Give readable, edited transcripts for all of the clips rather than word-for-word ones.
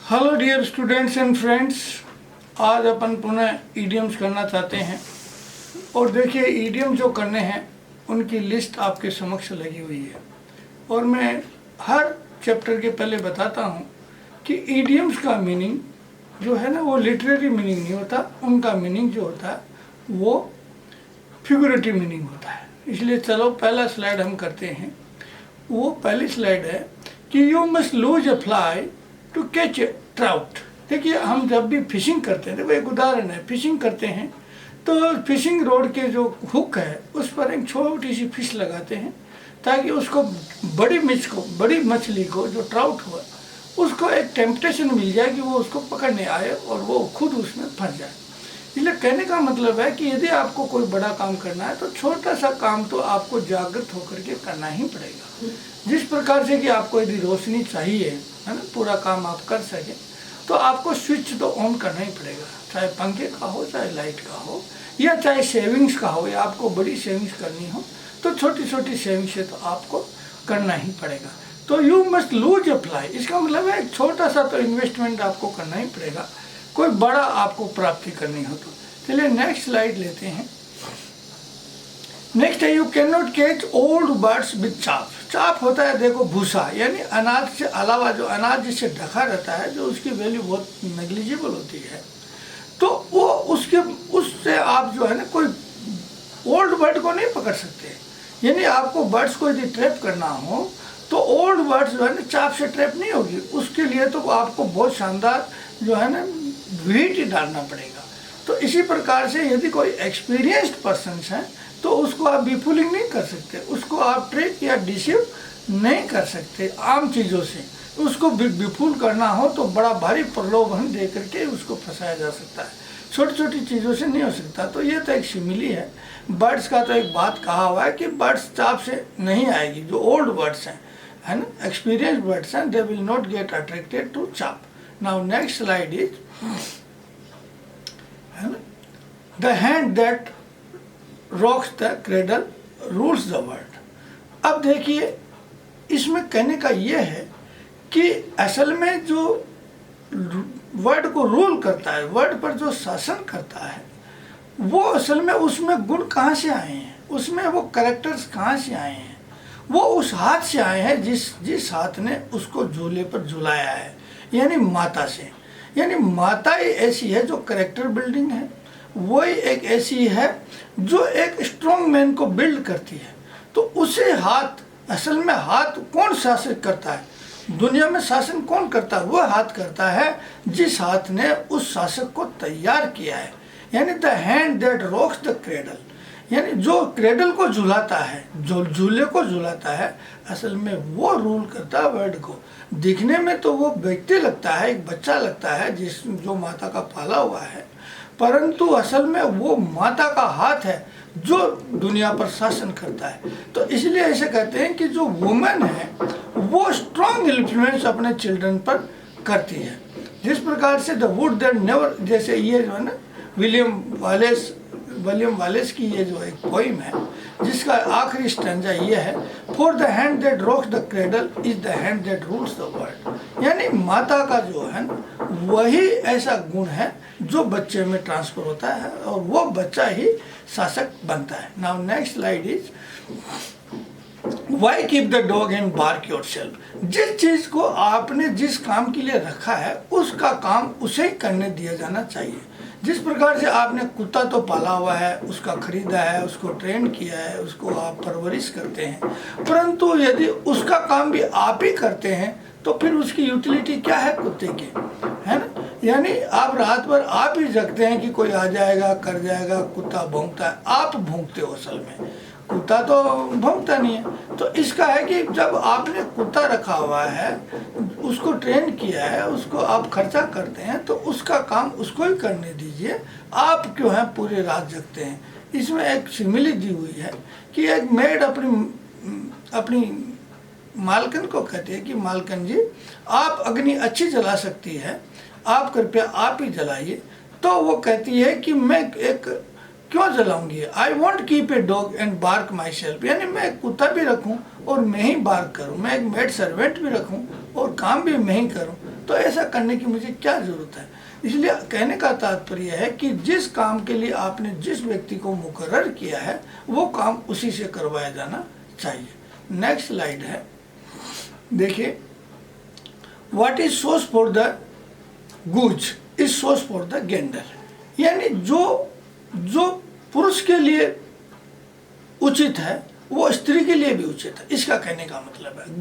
Hello dear students and friends, आज अपन पुनः ईडियम्स करना चाहते हैं। और देखिए, ईडियम जो करने हैं उनकी लिस्ट आपके समक्ष लगी हुई है। और मैं हर चैप्टर के पहले बताता हूँ कि ईडियम्स का मीनिंग जो है ना, वो लिटरेरी मीनिंग नहीं होता। उनका मीनिंग जो होता है वो फिगरेटिव मीनिंग होता है। इसलिए चलो पहला स्लाइड हम करते हैं। वो पहली स्लाइड है कि you must lose a fly to catch trout. देखिए, हम जब भी फिशिंग करते हैं, देखो एक उदाहरण है, फिशिंग करते हैं तो फिशिंग रोड के जो हुक है उस पर एक छोटी सी फिश लगाते हैं ताकि उसको बड़ी मछली को जो ट्राउट हुआ उसको एक टेम्पटेशन मिल जाए कि वो उसको पकड़ने आए और वो खुद उसमें फंस जाए। इसलिए कहने का मतलब है कि यदि आपको कोई बड़ा काम करना है तो छोटा सा काम तो आपको जागृत होकर के करना ही पड़ेगा। जिस प्रकार से कि आपको यदि रोशनी चाहिए, है ना, पूरा काम आप कर सके, तो आपको स्विच तो ऑन करना ही पड़ेगा। चाहे पंखे का हो, चाहे लाइट का हो, या चाहे सेविंग्स का हो, या आपको बड़ी सेविंग्स करनी हो तो छोटी छोटी सेविंग्स से तो आपको करना ही पड़ेगा। तो you must lose a fly, इसका मतलब है छोटा सा तो इन्वेस्टमेंट आपको करना ही पड़ेगा, कोई बड़ा आपको प्राप्ति करनी हो तो। चलिए नेक्स्ट स्लाइड लेते हैं। नेक्स्ट है, you can not catch old birds with चाप। चाप होता है, देखो, भूसा, यानी अनाज से अलावा जो अनाज जिससे ढका रहता है, जो उसकी वैल्यू बहुत नेग्लिजिबल होती है, तो वो उससे आप जो है ना कोई ओल्ड बर्ड को नहीं पकड़ सकते। यानी आपको बर्ड्स को यदि ट्रैप करना हो तो ओल्ड बर्ड्स जो है ना चाप से ट्रैप नहीं होगी। उसके लिए तो आपको बहुत शानदार जो है ना वीट डालना पड़ेगा। तो इसी प्रकार से यदि कोई एक्सपीरियंस्ड पर्सन है तो उसको आप बिफुलिंग नहीं कर सकते, उसको आप ट्रिक या डिसीव नहीं कर सकते आम चीज़ों से। उसको विफुल करना हो तो बड़ा भारी प्रलोभन दे करके उसको फंसाया जा सकता है, छोटी छोटी चीज़ों से नहीं हो सकता। तो ये तो एक सिमिली है। बर्ड्स का तो एक बात कहा हुआ है कि बर्ड्स चाप से नहीं आएगी। जो ओल्ड बर्ड्स हैं, है ना, एक्सपीरियंस बर्ड्स हैं, they will not get attracted to chaff. Now next slide is, है ना, the hand that rocks the cradle rules the world. अब देखिए, इसमें कहने का यह है कि असल में जो वर्ड को रूल करता है, वर्ड पर जो शासन करता है, वो असल में उसमें गुण कहाँ से आए हैं, उसमें वो कैरेक्टर्स कहाँ से आए हैं। वो उस हाथ से आए हैं जिस हाथ ने उसको झूले पर झुलाया है, यानी माता से। यानी माता ही ऐसी है जो कैरेक्टर बिल्डिंग है, वही एक ऐसी है जो एक स्ट्रॉन्ग मैन को बिल्ड करती है। तो उसे हाथ, असल में हाथ कौन शासन करता है दुनिया में, शासन कौन करता है, वह हाथ करता है जिस हाथ ने उस शासक को तैयार किया है। यानी the hand that rocks the cradle, यानी जो क्रेडल को झुलाता है, जो झूले को झुलाता है, असल में वो रूल करता है वर्ल्ड को। दिखने में तो वो व्यक्ति लगता है, एक बच्चा लगता है जो माता का पाला हुआ है, परंतु असल में वो माता का हाथ है जो दुनिया पर शासन करता है। तो इसलिए ऐसे कहते हैं कि जो वुमेन है वो स्ट्रॉन्ग इन्फ्लुएंस अपने चिल्ड्रन पर करती है। जिस प्रकार से द वुड दैट नेवर, जैसे ये जो है ना विलियम वालेस की ये जो एक पोइम है जिसका आखिरी स्टैंजा ये है, for the hand that rocks the cradle is the hand that rules the world. यानी माता का जो है वही ऐसा गुण है जो बच्चे में ट्रांसफर होता है और वो बच्चा ही शासक बनता है। Now next slide is, why keep the dog and bark yourself. जिस चीज को आपने जिस काम के लिए रखा है उसका काम उसे ही करने दिया जाना चाहिए। जिस प्रकार से आपने कुत्ता तो पाला हुआ है, उसका खरीदा है, उसको ट्रेन किया है, उसको आप परवरिश करते हैं, परंतु यदि उसका काम भी आप ही करते हैं तो फिर उसकी यूटिलिटी क्या है कुत्ते की, है ना। यानी आप रात भर आप ही जगते हैं कि कोई आ जाएगा कर जाएगा, कुत्ता भौंकता है, आप भौंकते हो, असल में कुत्ता तो भौंकता नहीं है। तो इसका है कि जब आपने कुत्ता रखा हुआ है, उसको ट्रेन किया है, उसको आप खर्चा करते हैं, तो उसका काम उसको ही करने दीजिए, आप क्यों है पूरी रात जगते हैं। इसमें एक सिमिली दी हुई है कि एक मेड अपनी मालकन को कहती है कि मालकन जी, आप अग्नि अच्छी जला सकती है, आप कृपया आप ही जलाइए। तो वो कहती है कि मैं एक क्यों जलाऊंगी, I want keep a dog and bark माई सेल्फ। यानी मैं एक कुत्ता भी रखूं और मैं ही बार्क करूं, मैं एक मेड सर्वेंट भी रखूं और काम भी मैं ही करूं, तो ऐसा करने की मुझे क्या ज़रूरत है। इसलिए कहने का तात्पर्य है कि जिस काम के लिए आपने जिस व्यक्ति को मुकर्रर किया है वो काम उसी से करवाया जाना चाहिए। नेक्स्ट स्लाइड है, देखिए, what is source for the goose is source for the gander, यानी जो पुरुष के लिए उचित है वो स्त्री के लिए भी उचित है, इसका कहने का मतलब है।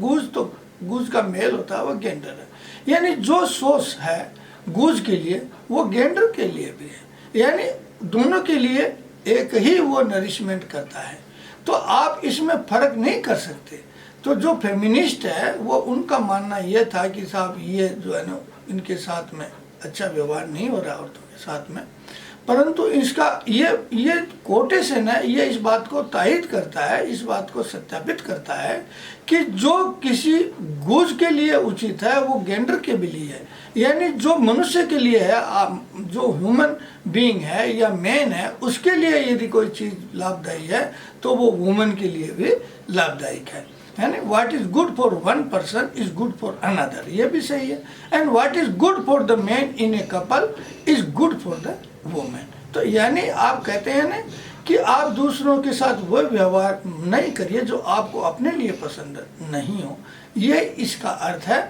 गूज का मेल होता है, वो गेंडर है, यानी जो सोर्स है गूज के लिए वो गेंडर के लिए भी है, यानी दोनों के लिए एक ही वो नरिशमेंट करता है। तो आप इसमें फर्क नहीं कर सकते। तो जो फेमिनिस्ट है वो उनका मानना यह था कि साहब ये जो है ना, इनके साथ में अच्छा व्यवहार नहीं हो रहा औरतों के साथ में, परंतु इसका ये कोटेशन है, ये इस बात को तायद करता है, इस बात को सत्यापित करता है कि जो किसी गूज के लिए उचित है वो गेंडर के भी लिए है, यानी जो मनुष्य के लिए है, जो ह्यूमन बीइंग है या मैन है, उसके लिए यदि कोई चीज़ लाभदायी है तो वो वुमन के लिए भी लाभदायक है ना। What is good for one person is good for another, ये भी सही है। And what is good for the man in a couple is good for the women. तो यानी आप कहते हैं ना कि आप दूसरों के साथ वो व्यवहार नहीं करिए जो आपको अपने लिए पसंद नहीं हो। ये इसका अर्थ है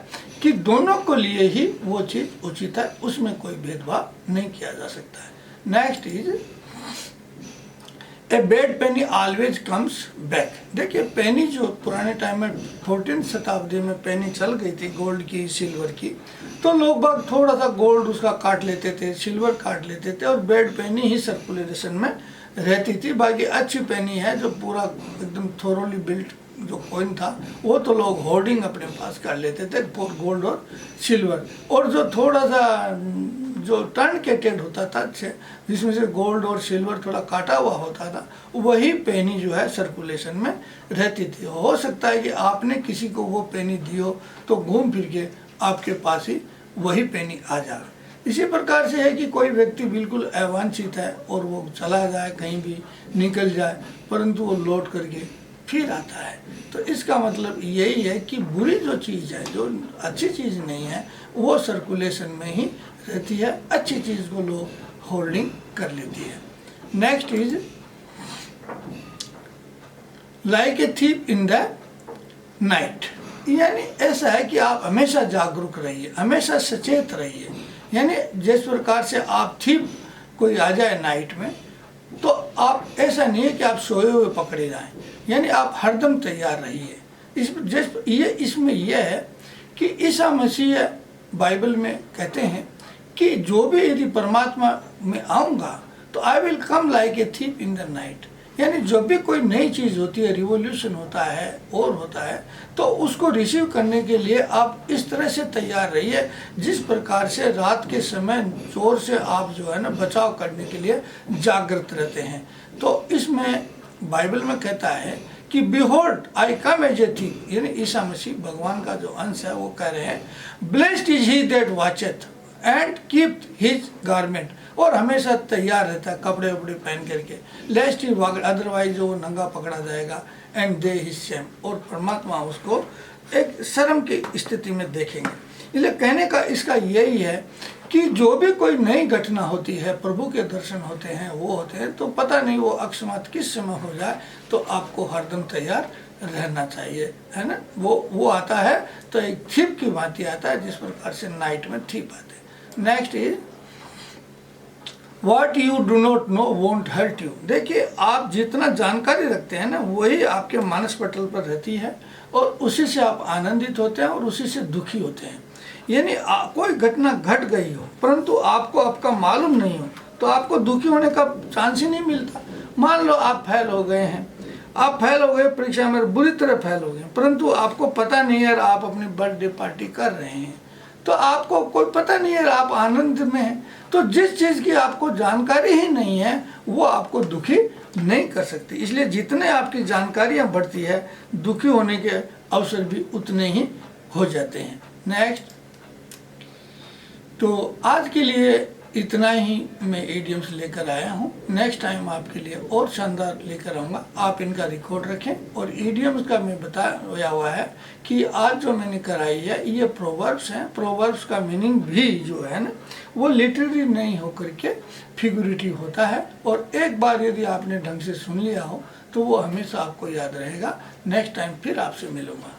कि दोनों को लिए ही वो चीज़ उचित है, उसमें कोई भेदभाव नहीं किया जा सकता है। Next is a bed Penney always comes back. देखिए, पेनी जो पुराने टाइम में 14वीं शताब्दी में पेनी चल गई थी, गोल्ड की, सिल्वर की, तो लोग बाग थोड़ा सा गोल्ड उसका काट लेते थे, सिल्वर काट लेते थे, और बेड पेनी ही सर्कुलेशन में रहती थी। बाकी अच्छी पेनी है जो पूरा एकदम थोरोली बिल्ट जो कॉइन था वो तो लोग होर्डिंग अपने पास कर लेते थे फॉर गोल्ड और सिल्वर, और जो थोड़ा सा जो टर्नकेटेड होता था जिसमें से गोल्ड और सिल्वर थोड़ा काटा हुआ होता था, वही पेनी जो है सर्कुलेशन में रहती थी। हो सकता है कि आपने किसी को वो पेनी दी हो तो घूम फिर के आपके पास ही वही पेनी आ जाए। इसी प्रकार से है कि कोई व्यक्ति बिल्कुल अवांछित है और वो चला जाए, कहीं भी निकल जाए, परंतु वो लौट करके फिर आता है। तो इसका मतलब यही है कि बुरी जो चीज़ है, जो अच्छी चीज़ नहीं है, वो सर्कुलेशन में ही रहती है, अच्छी चीज़ को लोग होल्डिंग कर लेती है। Next is like a thief in the night, यानी ऐसा है कि आप हमेशा जागरूक रहिए, हमेशा सचेत रहिए। यानी जिस प्रकार से आप थीप कोई आ जाए नाइट में, तो आप ऐसा नहीं है कि आप सोए हुए पकड़े जाएं, यानी आप हरदम तैयार रहिए। इसमें यह है कि ईसा मसीह बाइबल में कहते हैं कि जो भी यदि परमात्मा में आऊँगा तो I will come like a thief in the night, यानी जब भी कोई नई चीज़ होती है, रिवोल्यूशन होता है और होता है, तो उसको रिसीव करने के लिए आप इस तरह से तैयार रहिए जिस प्रकार से रात के समय चोर से आप जो है ना बचाव करने के लिए जागृत रहते हैं। तो इसमें बाइबल में कहता है कि behold I come as a thief, यानी ईसा मसीह भगवान का जो अंश है वो कह रहे हैं, blessed is he that watcheth and keep his garment, और हमेशा तैयार रहता है कपड़े वपड़े पहन करके, लेस्ट ही वागड़ अदरवाइज वो नंगा पकड़ा जाएगा, एंड दे हिज शेम, और परमात्मा उसको एक शर्म की स्थिति में देखेंगे। इसलिए कहने का इसका यही है कि जो भी कोई नई घटना होती है, प्रभु के दर्शन होते हैं, वो होते हैं, तो पता नहीं वो अकस्मात किस समय हो जाए, तो आपको हरदम तैयार रहना चाहिए, है ना। वो आता है तो एक थीप की भांति आता है, जिस प्रकार से नाइट में थीप आते हैं। Next is what you do not know won't hurt you. देखिए, आप जितना जानकारी रखते हैं ना, वही आपके मानस पटल पर रहती है, और उसी से आप आनंदित होते हैं और उसी से दुखी होते हैं। यानी कोई घटना घट गई हो परंतु आपको आपका मालूम नहीं हो, तो आपको दुखी होने का चांस ही नहीं मिलता। मान लो आप फेल हो गए हैं, आप फेल हो गए परीक्षा में, बुरी तरह फेल हो गए, परंतु आपको पता नहीं है, आप अपनी बर्थडे पार्टी कर रहे हैं, तो आपको कोई पता नहीं है, आप आनंद में हैं। तो जिस चीज़ की आपको जानकारी ही नहीं है वो आपको दुखी नहीं कर सकती। इसलिए जितने आपकी जानकारियां बढ़ती है, दुखी होने के अवसर भी उतने ही हो जाते हैं। नेक्स्ट, तो आज के लिए इतना ही मैं इडियम्स लेकर आया हूँ। नेक्स्ट टाइम आपके लिए और शानदार लेकर आऊँगा, आप इनका रिकॉर्ड रखें। और इडियम्स का मैं बताया हुआ है कि आज जो मैंने कराई है ये प्रोवर्ब्स हैं। प्रोवर्ब्स का मीनिंग भी जो है ना वो लिटरेरी नहीं होकर के फिगरेटिव होता है। और एक बार यदि आपने ढंग से सुन लिया हो तो वो हमेशा आपको याद रहेगा। नेक्स्ट टाइम फिर आपसे मिलूँगा।